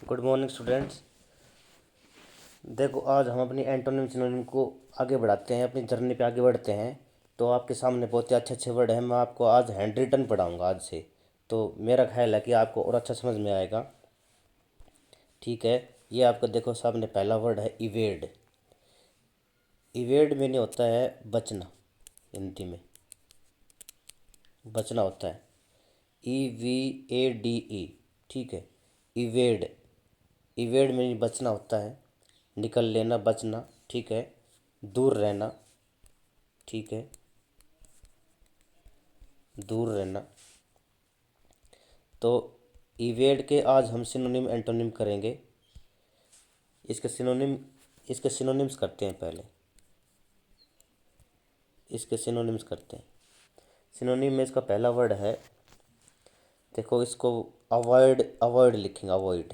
Good morning students. देखो, आज हम अपनी एंटोनिम सिनोनिम को आगे बढ़ाते हैं, अपनी जर्नी पे आगे बढ़ते हैं। तो आपके सामने बहुत ही अच्छे अच्छे वर्ड हैं। मैं आपको आज हैंड रिटन पढ़ाऊँगा आज से। तो मेरा ख्याल है कि आपको और अच्छा समझ में आएगा। ठीक है, ये आपका देखो सामने पहला वर्ड है इवेड। इवेड में नहीं होता है बचना, हिंदी में बचना होता है EVADE। ठीक है, इवेड। इवेड में नहीं बचना होता है, निकल लेना, बचना। ठीक है, दूर रहना। ठीक है, दूर रहना। तो इवेड के आज हम सिनोनिम एंटोनिम करेंगे। इसके सिनोनिम इसके सिनोनिम्स करते हैं पहले। इसके सिनोनिम्स करते हैं। सिनोनिम में इसका पहला वर्ड है, देखो इसको अवॉइड। अवॉइड लिखेंगे, अवॉइड।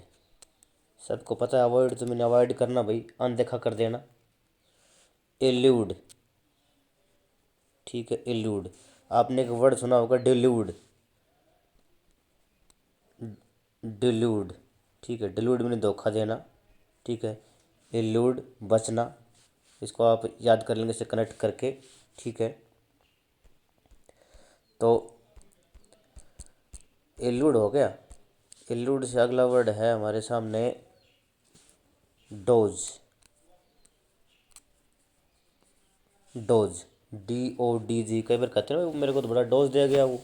सबको पता है अवॉइड तो मैंने अवॉइड करना भाई, अनदेखा कर देना। एल्यूड। ठीक है, एल्यूड। आपने एक वर्ड सुना होगा डिल्यूड। डिल्यूड। ठीक है, डिल्यूड में धोखा देना। ठीक है, एल्यूड बचना। इसको आप याद कर लेंगे, इसे कनेक्ट करके। ठीक है, तो एल्यूड हो गया। एल्यूड से अगला वर्ड है हमारे सामने डोज। Dose, DODG। कई बार कहते हैं ना, मेरे को तो बड़ा डोज दिया गया, वो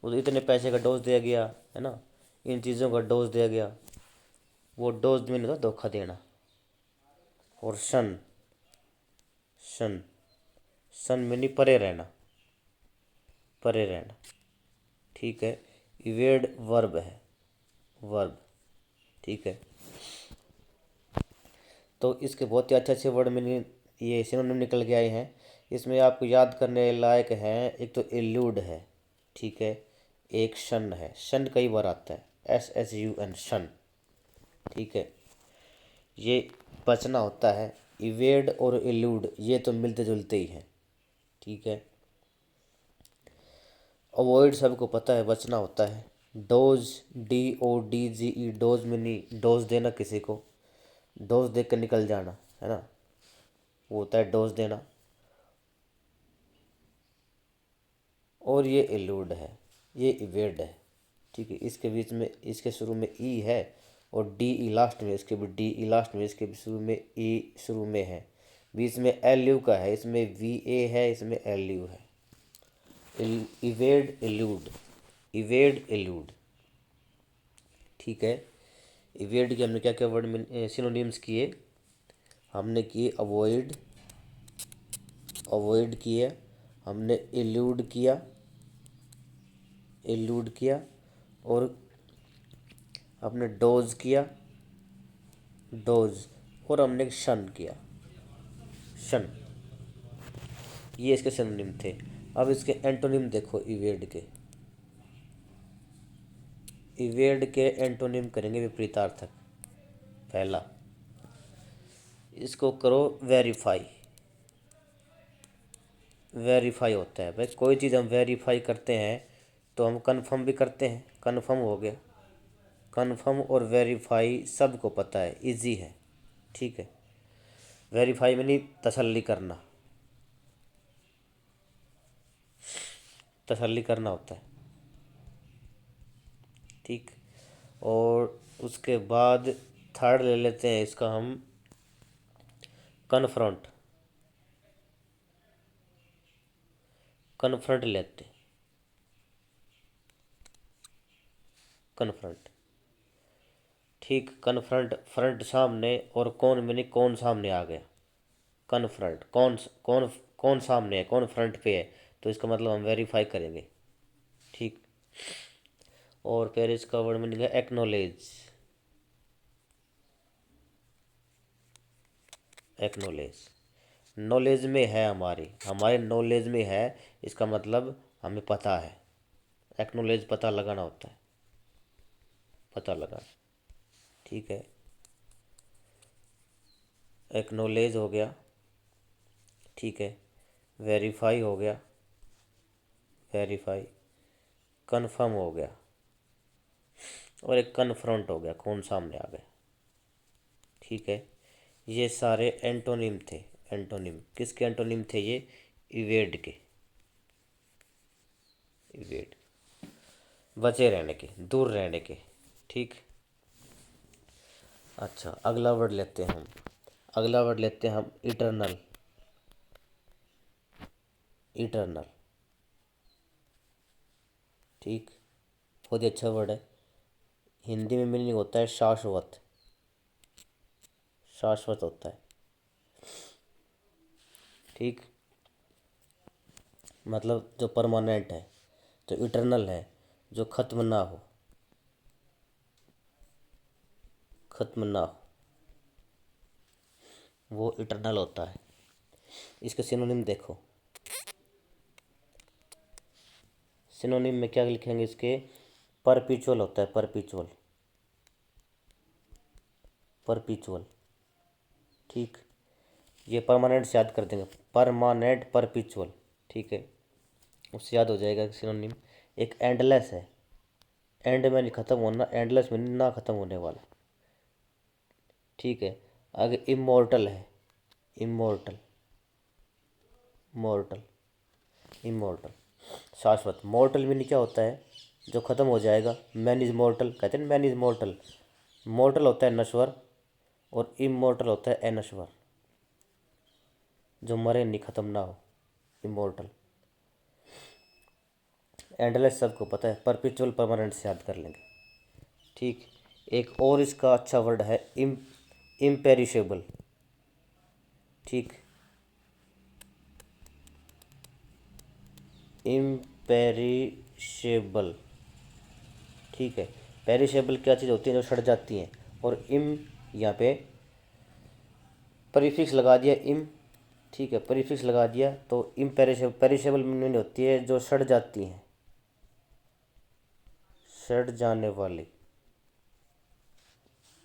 तो इतने पैसे का डोज दिया गया है ना, इन चीज़ों का डोज दिया गया। वो डोज में नहीं था, धोखा देना। और शन। शन। शन में नहीं, परे रहना। परे रहना। ठीक है, इवेड वर्ब है, वर्ब। ठीक है, तो इसके बहुत ही अच्छे अच्छे वर्ड में ये सिनोनिम निकल के आए हैं। इसमें आपको याद करने लायक हैं, एक तो एल्यूड है। ठीक है, एक शन है। शन कई बार आता है, SSUN, शन। ठीक है, ये बचना होता है। इवेड और एल्यूड ये तो मिलते जुलते ही हैं। ठीक है, अवॉइड सबको पता है, बचना होता है। डोज, DODGE, डोज में नहीं, डोज देना किसी को, डोज दे कर निकल जाना, है ना, वो होता है डोज देना। और ये एल्यूड है, ये इवेड है। ठीक है, इसके बीच में, इसके शुरू में ई है और DE लास्ट में, इसके भी DE लास्ट में, इसके भी शुरू में ई शुरू में है। बीच में LU का है, इसमें VA है, इसमें LU है। Evade allude, evade allude. ठीक है, इवेड के हमने क्या क्या वर्ड में सिनोनिम्स किए, हमने किए अवॉइड। अवॉइड किया, हमने एल्यूड किया, एल्यूड किया। और हमने डोज किया, डोज। और हमने शन किया, शन। ये इसके सिनोनिम थे। अब इसके एंटोनिम देखो इवेड के। इवेड के एंटोनिम करेंगे विपरीतार्थक। पहला, इसको करो वेरीफाई। वेरीफाई होता है भाई, कोई चीज़ हम वेरीफाई करते हैं तो हम कंफर्म भी करते हैं। कंफर्म हो गया। कंफर्म और वेरीफाई सबको पता है, इजी है। ठीक है, वेरीफाई में नहीं, तसल्ली करना, तसल्ली करना होता है। ठीक, और उसके बाद थर्ड ले लेते हैं इसका हम, कन्फ्रंट। कन्फ्रंट लेते हैं, कन्फ्रंट। ठीक, कन्फ्रंट, फ्रंट सामने, और कौन में नहीं, कौन सामने आ गया। कन्फ्रंट, कौन कौन कौन सामने है, कौन फ्रंट पे है, तो इसका मतलब हम वेरीफाई करेंगे। ठीक, और फिर इसका वर्ड मीनिंग है एक्नोलेज। एक्नोलेज, नॉलेज में है, हमारी हमारे नॉलेज में है, इसका मतलब हमें पता है। एक्नोलेज पता लगाना होता है, पता लगाना। ठीक है, एक्नोलेज हो गया। ठीक है, वेरीफाई हो गया, वेरीफाई। कन्फर्म हो गया। और एक कन्फ्रंट हो गया, खून सामने आ गया। ठीक है, ये सारे एंटोनिम थे। एंटोनिम किसके एंटोनिम थे ये? इवेड के। इवेड बचे रहने के, दूर रहने के। ठीक। अच्छा, अगला वर्ड लेते हैं हम। अगला वर्ड लेते हैं हम इटरनल। इटरनल, ठीक, बहुत ही अच्छा वर्ड है। हिंदी में मीनिंग होता है शाश्वत। शाश्वत होता है। ठीक, मतलब जो परमानेंट है, जो इटरनल है, जो खत्म ना हो। खत्म ना हो, वो इटरनल होता है। इसके सिनोनिम देखो। सिनोनिम में क्या लिखेंगे इसके? परपिचुअल होता है, परपिचुअल। परपिचुअल, ठीक। ये परमानेंट से याद कर देंगे, परमानेंट परपिचुअल। ठीक है, उससे याद हो जाएगा सिनोनिम। एक एंडलेस है, एंड में नहीं ख़त्म होना, एंडलेस में ना ख़त्म होने वाला। ठीक है, आगे इमोर्टल है। इमोर्टल, मॉर्टल, इमोर्टल, शाश्वत। मॉर्टल मीनिंग क्या होता है? जो ख़त्म हो जाएगा। मैन इज मॉर्टल, कहते हैं मैन इज मॉर्टल। मॉर्टल होता है नश्वर, और इमोर्टल होता है अनश्वर, जो मरे नहीं, ख़त्म ना हो, इमोर्टल। एंडलेस सबको पता है, परपिचुअल परमानेंट से याद कर लेंगे। ठीक, एक और इसका अच्छा वर्ड है इम्पेरिशेबल। ठीक, इम्पेरिशेबल। ठीक है, पेरिशेबल क्या चीज़ होती है? जो सड़ जाती हैं। और यहाँ पे प्रीफिक्स लगा दिया इम। ठीक है, प्रीफिक्स लगा दिया तो इम्पेरिशेबल। पेरिशेबल मीनिंग होती है जो सड़ जाती हैं, सड़ जाने वाली,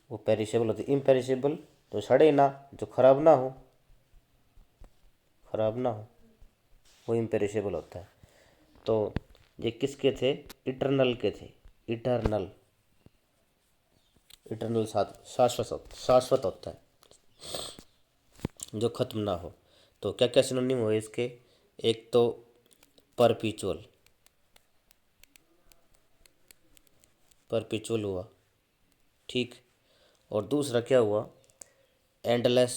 वो पेरिशेबल होती है। इम्पेरिशेबल जो सड़े ना, जो खराब ना हो, खराब ना हो, वो इम्पेरिशेबल होता है। तो ये किसके थे? इटरनल के थे। इटरनल, इटरनल शाश्वत, शाश्वत होता है, जो खत्म ना हो। तो क्या क्या सिनोनिम हुए इसके? एक तो परपिचुअल, परपिचुअल हुआ। ठीक, और दूसरा क्या हुआ? Endless.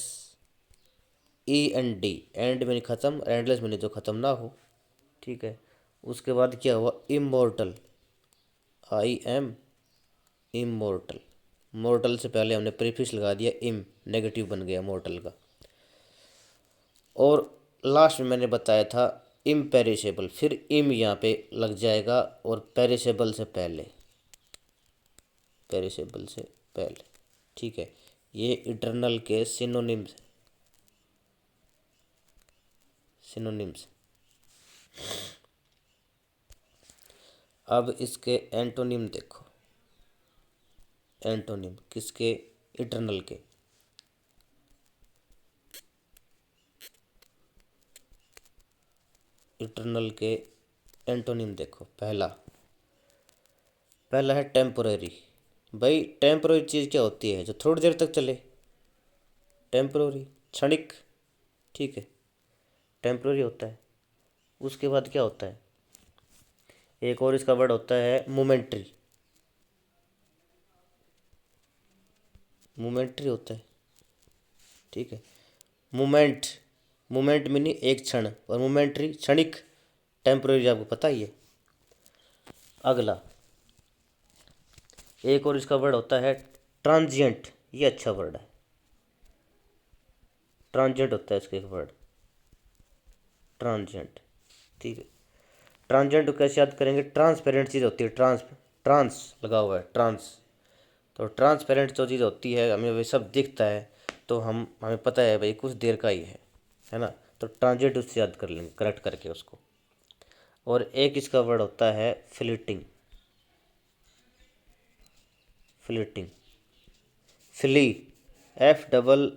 E N D, end में नहीं ख़त्म, एंडलेस में नहीं, जो ख़त्म ना हो। ठीक है, उसके बाद क्या हुआ? Immortal. I am immortal. Mortar से पहले हमने प्रीफिक्स लगा दिया इम, नेगेटिव बन गया मोर्टल का। और लास्ट में मैंने बताया था इम्पेरिशेबल, फिर इम यहाँ पे लग जाएगा, और पेरिशेबल से पहले, पेरिशेबल से पहले। ठीक है, ये इटरनल के सिनोनिम्स। सिनोनिम्स। अब इसके एंटोनिम देखो। एंटोनिम किसके? इटरनल के। इटरनल के एंटोनिम देखो। पहला, पहला है टेम्पोरेरी। भाई टेम्पोरेरी चीज़ क्या होती है? जो थोड़ी देर तक चले, टेम्पोरेरी, क्षणिक। ठीक है, टेम्पोरेरी होता है। उसके बाद क्या होता है? एक और इसका वर्ड होता है मोमेंट्री। मोमेंट्री होता है। ठीक है, मोमेंट, मोमेंट मीनिंग एक क्षण, और मोमेंट्री क्षणिक। टेम्पोरेरी आपको पता ही है। अगला, एक और इसका वर्ड होता है ट्रांजिएंट। ये अच्छा वर्ड है, ट्रांजिएंट होता है इसका एक वर्ड, ट्रांजिएंट। ठीक है, ट्रांजिएंट को कैसे याद करेंगे? ट्रांसपेरेंट चीज़ होती है, ट्रांस लगा हुआ है, ट्रांस। तो ट्रांसपेरेंट जो चीज़ होती है, हमें वही सब दिखता है, तो हमें पता है भाई कुछ देर का ही है ना। तो ट्रांजिएंट उससे याद कर लेंगे, करेक्ट करके उसको। और एक इसका वर्ड होता है फ्लीटिंग। Fleeting, flee, FLE।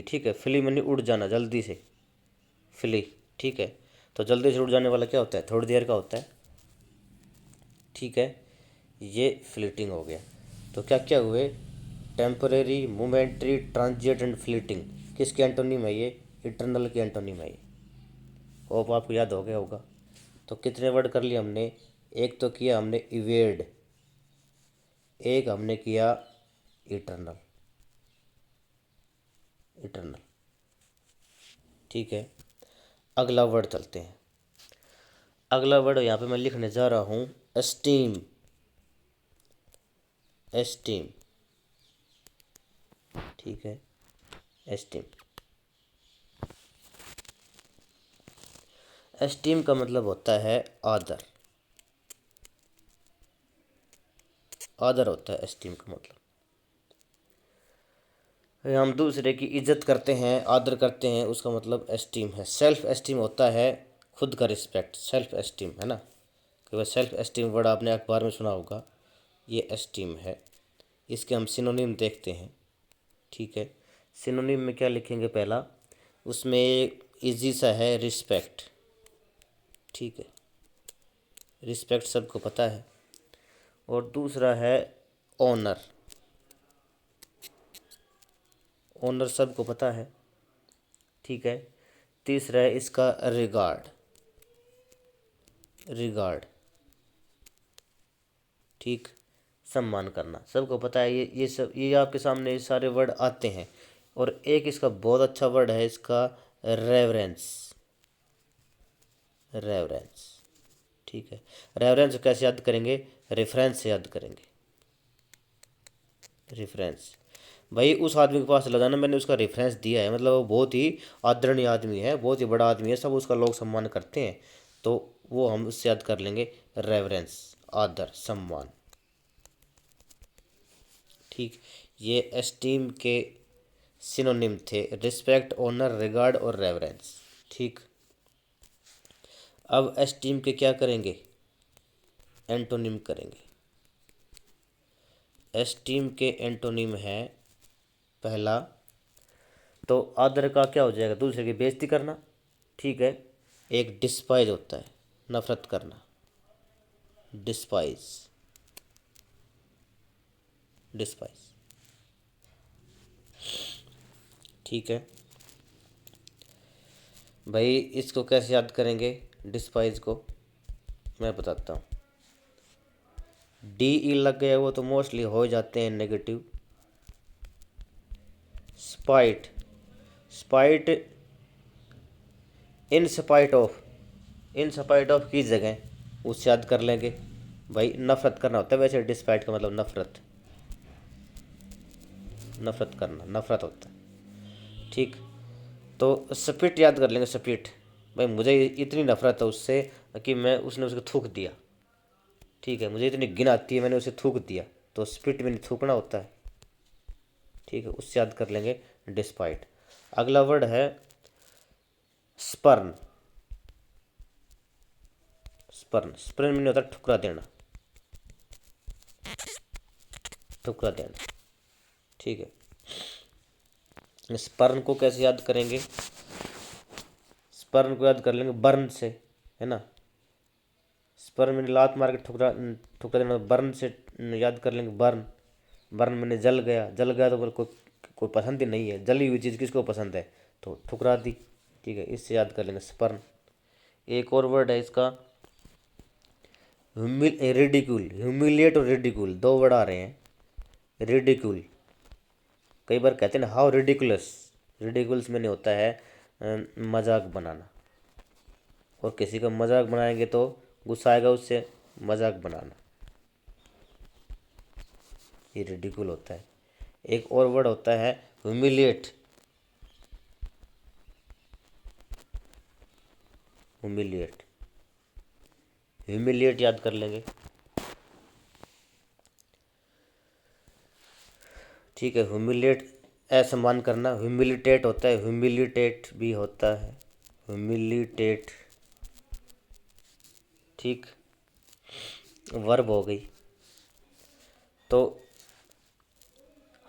ठीक है, फ्ली मनी उड़ जाना जल्दी से, फ्ली। ठीक है, तो जल्दी से उड़ जाने वाला क्या होता है? थोड़ी देर का होता है। ठीक है, ये फ्लीटिंग हो गया। तो क्या क्या हुए, temporary, momentary, transient and fleeting. किसके एंटोनिम है ये, इटरनल के एंटोनिम है ये। होप आपको याद हो गया होगा। तो कितने वर्ड कर लिए हमने, एक तो किया हमने इवेड, एक हमने किया इटरनल, इटरनल। ठीक है, अगला वर्ड चलते हैं। अगला वर्ड यहाँ पे मैं लिखने जा रहा हूँ एस्टीम, एस्टीम। ठीक है, एस्टीम। एस्टीम का मतलब होता है आदर, आदर होता है एस्टीम का मतलब। हम दूसरे की इज्जत करते हैं, आदर करते हैं, उसका मतलब एस्टीम है। सेल्फ एस्टीम होता है खुद का रिस्पेक्ट, सेल्फ एस्टीम है ना। कि वह सेल्फ एस्टीम वर्ड आपने अखबार में सुना होगा, ये एस्टीम है। इसके हम सिनोनिम देखते हैं। ठीक है, सिनोनिम में क्या लिखेंगे, पहला उसमें इजी सा है रिस्पेक्ट। ठीक है, रिस्पेक्ट सबको पता है। और दूसरा है ऑनर, ऑनर सबको पता है। ठीक है, तीसरा है इसका रिगार्ड, रिगार्ड। ठीक, सम्मान करना सबको पता है। ये सब ये आपके सामने ये सारे वर्ड आते हैं। और एक इसका बहुत अच्छा वर्ड है इसका रेवरेंस, रेवरेंस। ठीक है, रेवरेंस कैसे याद करेंगे, रेफरेंस से याद करेंगे, रेफरेंस। भाई उस आदमी के पास चला जाना, मैंने उसका रेफरेंस दिया है, मतलब वो बहुत ही आदरणीय आदमी है, बहुत ही बड़ा आदमी है, सब उसका लोग सम्मान करते हैं। तो वो हम उससे याद कर लेंगे रेवरेंस, आदर, सम्मान। ठीक, ये एस्टीम के सिनोनिम थे, रिस्पेक्ट, ऑनर, रिगार्ड और रेवरेंस। ठीक, अब एस्टीम के क्या करेंगे, एंटोनिम करेंगे। एस्टीम के एंटोनिम है, पहला तो आदर का क्या हो जाएगा, दूसरे की बेइज्जती करना। ठीक है, एक डिस्पाइज होता है, नफरत करना, डिस्पाइज, डिस्पाइज। ठीक है भाई, इसको कैसे याद करेंगे डिस्पाइज को, मैं बताता हूँ। डी ई लग गया वो तो मोस्टली हो जाते हैं negative. Spite, spite in spite of, in spite of की जगह उससे याद कर लेंगे। भाई नफरत करना होता है, वैसे डिस्पाइट का मतलब नफरत, नफरत करना, नफरत होता है। ठीक, तो स्पिट याद कर लेंगे, स्पिट। भाई मुझे इतनी नफरत है उससे कि मैं उसने उसको थूक दिया। ठीक है, मुझे इतनी घिन आती है, मैंने उसे थूक दिया, तो स्पिट में थूकना होता है। ठीक है, उससे याद कर लेंगे डिस्पाइट। अगला वर्ड है स्पर्न, स्पर्न, स्पर्न में होता है ठुकरा देना, ठुकरा देना। ठीक है, स्पर्न को कैसे याद करेंगे, स्पर्न को याद कर लेंगे बर्न से, है ना। स्पर्न में लात मार के ठुकरा, ठुकरा देना, बर्न से याद कर लेंगे, बर्न। बर्न मैंने जल गया, जल गया तो कोई कोई पसंद ही नहीं है, जली हुई चीज़ किसको पसंद है, तो ठुकरा दी। ठीक है, इससे याद कर लेंगे स्पर्न। एक और वर्ड है इसका रिडिक्यूल, ह्यूमिलिएट और रिडिक्यूल, दो वर्ड आ रहे हैं। रिडिक्यूल, कई बार कहते हैं ना हाउ रिडिकुलस, रिडिकुलस में नहीं होता है मजाक बनाना। और किसी का मजाक बनाएंगे तो गुस्सा आएगा उससे, मजाक बनाना, ये रिडिकुल होता है। एक और वर्ड होता है ह्यूमिलिएट, ह्यूमिलिएट, ह्यूमिलिएट याद कर लेंगे। ठीक है, ह्यूमिलिएट असम्मान करना, ह्यूमिलिटेट होता है, ह्यूमिलिटेट भी होता है, ह्यूमिलिटेट। ठीक, वर्ब हो गई। तो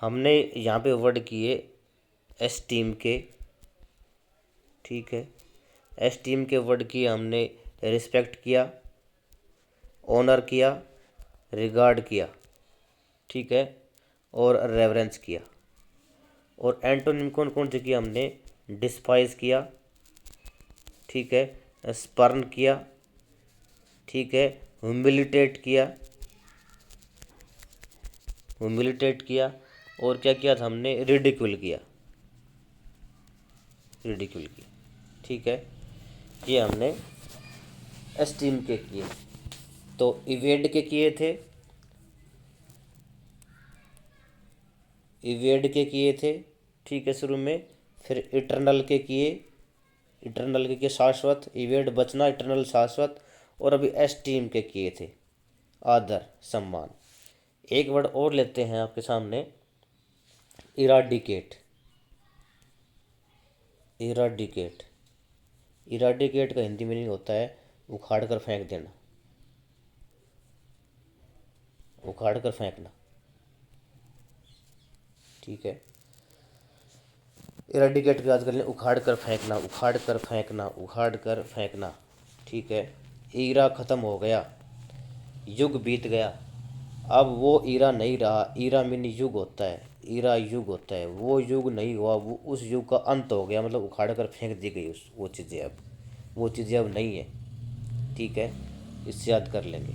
हमने यहाँ पे वर्ड किए एस्टीम के। ठीक है, एस्टीम के वर्ड किए हमने, रिस्पेक्ट किया, ऑनर किया, रिगार्ड किया, ठीक है, और रेवरेंस किया। और एंटोनिम कौन कौन से किया हमने? डिस्पाइज किया, ठीक है, स्पर्न किया, ठीक है, ह्यूमिलिटेट किया, ह्यूमिलिटेट किया, और क्या किया था हमने? रिडिक्यूल किया, रिडिक्यूल किया, ठीक है। ये हमने एस्टीम के किए। तो इवेड के किए थे, इवेड के किए थे, ठीक है, शुरू में। फिर इटरनल के किए, इटरनल के किए शाश्वत, इवेड बचना, इटरनल शाश्वत। और अभी एस्टीम के किए थे, आदर सम्मान। एक वर्ड और लेते हैं आपके सामने, इराडिकेट। इराडिकेट, इराडिकेट का हिंदी मीनिंग होता है उखाड़ कर फेंक देना, उखाड़ कर फेंकना, ठीक है। इराडिकेट की बात कर लें, उखाड़ कर फेंकना, उखाड़ कर फेंकना, उखाड़ कर फेंकना, ठीक है। ईरा ख़त्म हो गया, युग बीत गया, अब वो ईरा नहीं रहा। ईरा मीन युग होता है, ईरा युग होता है, वो युग नहीं हुआ, वो उस युग का अंत हो गया, मतलब उखाड़ कर फेंक दी गई उस वो चीज़ें। अब वो चीज़ें अब नहीं है, ठीक है, इससे याद कर लेंगे।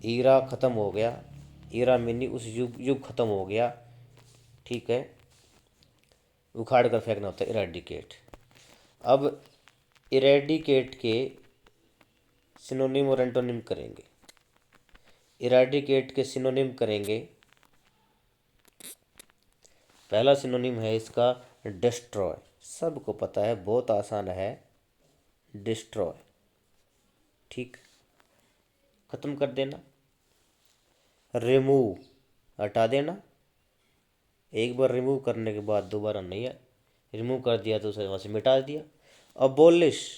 ईरा ख़त्म हो गया, ईरा मीनी उस युग, युग ख़त्म हो गया, ठीक है। उखाड़ कर फेंकना होता है इरेडिकेट। अब इरेडिकेट के सिनोनिम और एंटोनिम करेंगे। इरेडिकेट के सिनोनिम करेंगे, पहला सिनोनिम है इसका डिस्ट्रॉय। सबको पता है, बहुत आसान है, डिस्ट्रॉय, ठीक, खत्म कर देना। रिमूव, हटा देना, एक बार रिमूव करने के बाद दोबारा नहीं है, रिमूव कर दिया तो उसे वहाँ से मिटा दिया। अबोलिश,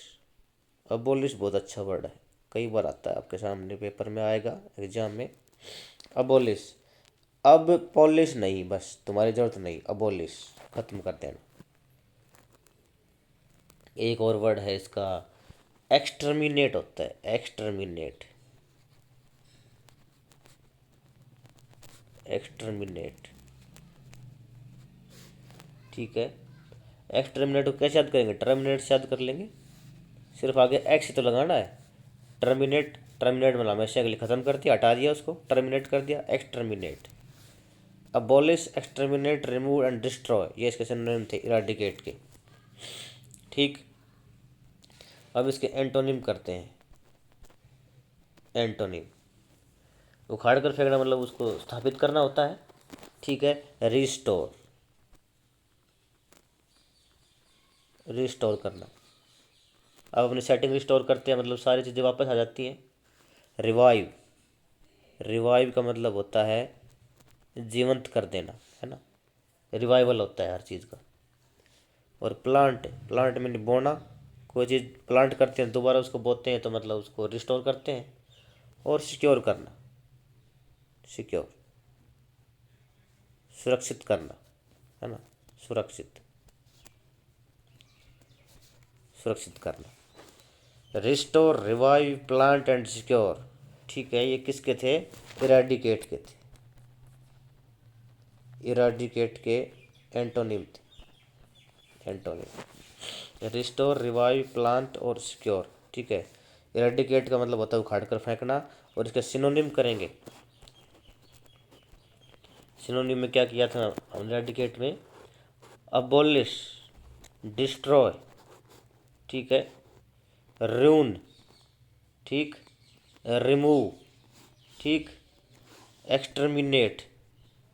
अबोलिश बहुत अच्छा वर्ड है, कई बार आता है आपके सामने, पेपर में आएगा, एग्जाम में। अबोलिश, अब पॉलिश नहीं, बस तुम्हारी जरूरत नहीं, अबोलिश, खत्म कर देना। एक और वर्ड है इसका एक्सटर्मिनेट होता है, एक्सटर्मिनेट, एक्सटर्मिनेट, ठीक है। एक्सटर्मिनेट को कैसे याद करेंगे? टर्मिनेट से याद कर लेंगे, सिर्फ आगे एक्स ही तो लगाना है। टर्मिनेट, टर्मिनेट मतलब हमेशा के लिए ख़त्म कर दिया, हटा दिया उसको, टर्मिनेट कर दिया, exterminate. Abolish, exterminate, remove and destroy, ये इसके सिनोनिम थे इराडिकेट के, ठीक। अब इसके एंटोनिम करते हैं। एंटोनिम, उखाड़ कर फेंकना मतलब उसको स्थापित करना होता है, ठीक है। रिस्टोर, रिस्टोर करना, अब अपनी सेटिंग रिस्टोर करते हैं, मतलब सारी चीज़ें वापस आ जाती हैं। रिवाइव, रिवाइव का मतलब होता है जीवंत कर देना, है ना, रिवाइवल होता है हर चीज़ का। और प्लांट, प्लांट में बोना, कोई चीज़ प्लांट करते हैं दोबारा उसको बोते हैं तो मतलब उसको रिस्टोर करते हैं। और सिक्योर करना, सिक्योर, सुरक्षित करना, है ना, सुरक्षित, सुरक्षित करना। Restore, revive, plant and secure, ठीक है। ये किसके थे? इराडिकेट के थे, इराडिकेट के एंटोनिम थे, एंटोनिम। रिस्टोर, रिवाइव, प्लांट और सिक्योर, ठीक है। इराडिकेट का मतलब होता है उखाड़ कर फेंकना। और इसके सिनोनिम करेंगे। सिनोनिम में क्या किया था हमने इराडिकेट में? अबोलिश, डिस्ट्रॉय, ठीक है, रून, ठीक, रिमूव, ठीक, एक्सटर्मिनेट,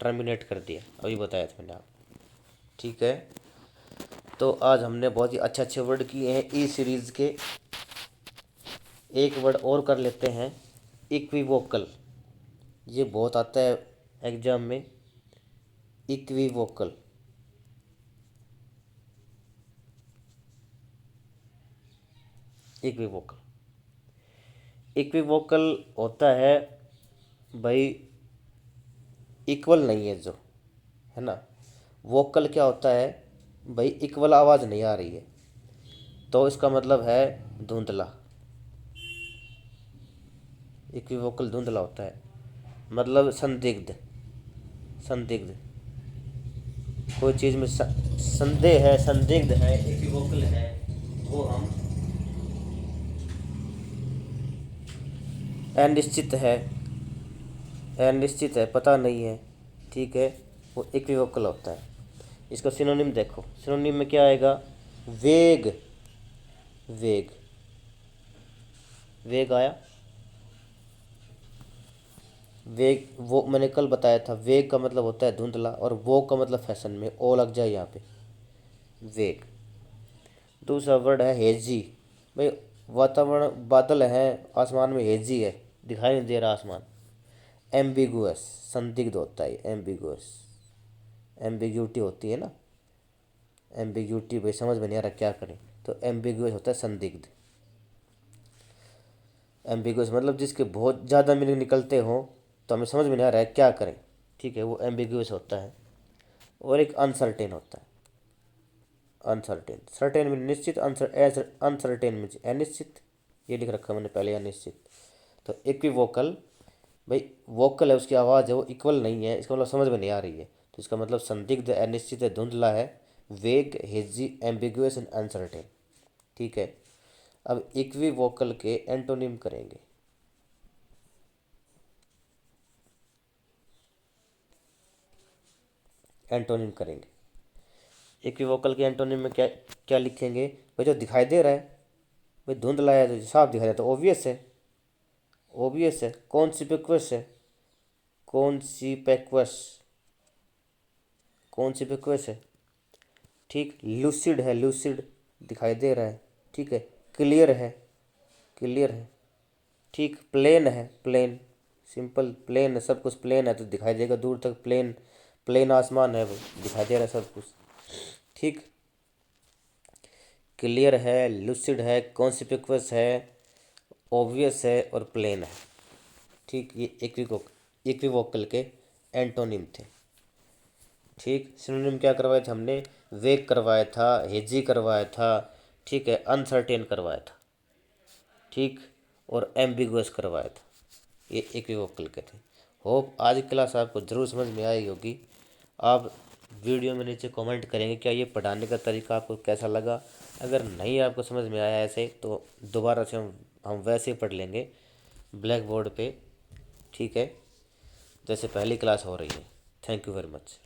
टर्मिनेट कर दिया, अभी बताया था मैंने आप, ठीक है। तो आज हमने बहुत ही अच्छे अच्छे वर्ड किए हैं ई सीरीज़ के। एक वर्ड और कर लेते हैं, इक्विवोकल, ये बहुत आता है एग्जाम में। इक्विवोकल, इक्विवोकल, इक्विवोकल होता है भाई, इक्वल नहीं है जो, है ना। वोकल क्या होता है भाई? इक्वल आवाज़ नहीं आ रही है, तो इसका मतलब है धुंधला, इक्विवोकल धुंधला होता है, मतलब संदिग्ध। संदिग्ध, कोई चीज़ में संदेह है, संदिग्ध है, इक्विवोकल है, वो हम अनिश्चित है, अनिश्चित है, पता नहीं है, ठीक है, वो इक्विवोकल होता है। इसका सिनोनिम देखो, सिनोनिम में क्या आएगा? वेग। वेग, वेग आया। वेग, वो मैंने कल बताया था, वेग का मतलब होता है धुंधला, और वो का मतलब फैशन में ओ लग जाए यहाँ पे, वेग। दूसरा वर्ड है हेजी। भाई वातावरण, बादल है, आसमान में हेजी है, दिखाई नहीं दे रहा आसमान। एम्बिगुअस, संदिग्ध होता है, एम्बिगुअस, एम्बिग्यूटी होती है ना, एम्बिग्यूटी, भाई समझ में नहीं आ रहा क्या करें, तो एम्बिगुअस होता है संदिग्ध। एम्बिगुअस मतलब जिसके बहुत ज़्यादा मीनिंग निकलते हो तो हमें समझ में नहीं आ रहा है क्या करें, ठीक है, वो एम्बिगुअस होता है। और एक अनसर्टेन होता है, अनसर्टेन। सर्टेन मीन निश्चित, अनसर्टेन मीन अनिश्चित, ये लिख रखा है मैंने पहले, अनिश्चित। तो इक्विवोकल, भाई वोकल है, उसकी आवाज़ है, वो इक्वल नहीं है, इसका मतलब समझ में नहीं आ रही है, तो इसका मतलब संदिग्ध, अनिश्चित है, धुंधला है, वेग, हेजी, एम्बिगुअस एंड अनसर्टेन, ठीक है। अब इक्विवोकल के एंटोनिम करेंगे। एंटोनिम करेंगे, इक्विवोकल के एंटोनिम में क्या क्या लिखेंगे? भाई जो दिखाई दे रहा है, भाई धुंधला है तो साफ दिखाई देता है, ऑब्वियस है, ऑब्वियस है। कॉन्सिपिक्वस है, कॉन्सिपिक्वस, कॉन्सिपिक्वस है, ठीक। लूसिड है, लूसिड, दिखाई दे रहा है, ठीक है। क्लियर है, क्लियर है, ठीक। प्लेन है, प्लेन, सिंपल, प्लेन है, सब कुछ प्लेन है तो दिखाई देगा दूर तक, प्लेन, प्लेन आसमान है, वो दिखाई दे रहा है सब कुछ, ठीक। क्लियर है, लूसिड है, कॉन्सिपिक्वस है, ऑब्वियस है और प्लेन है, ठीक। ये इक्विवोकल के एंटोनिम थे, ठीक। सिनोनिम क्या करवाया था हमने? वेग करवाया था, हेजी करवाया था, ठीक है, अनसर्टेन करवाया था, ठीक, और एम्बिगुअस करवाया था, ये इक्विवोकल के थे। होप आज की क्लास आपको ज़रूर समझ में आई होगी। आप वीडियो में नीचे कमेंट करेंगे क्या ये पढ़ाने का तरीका आपको कैसा लगा। अगर नहीं आपको समझ में आया ऐसे, तो दोबारा से हम वैसे ही पढ़ लेंगे ब्लैक बोर्ड पे, ठीक है, जैसे पहली क्लास हो रही है। Thank you very much.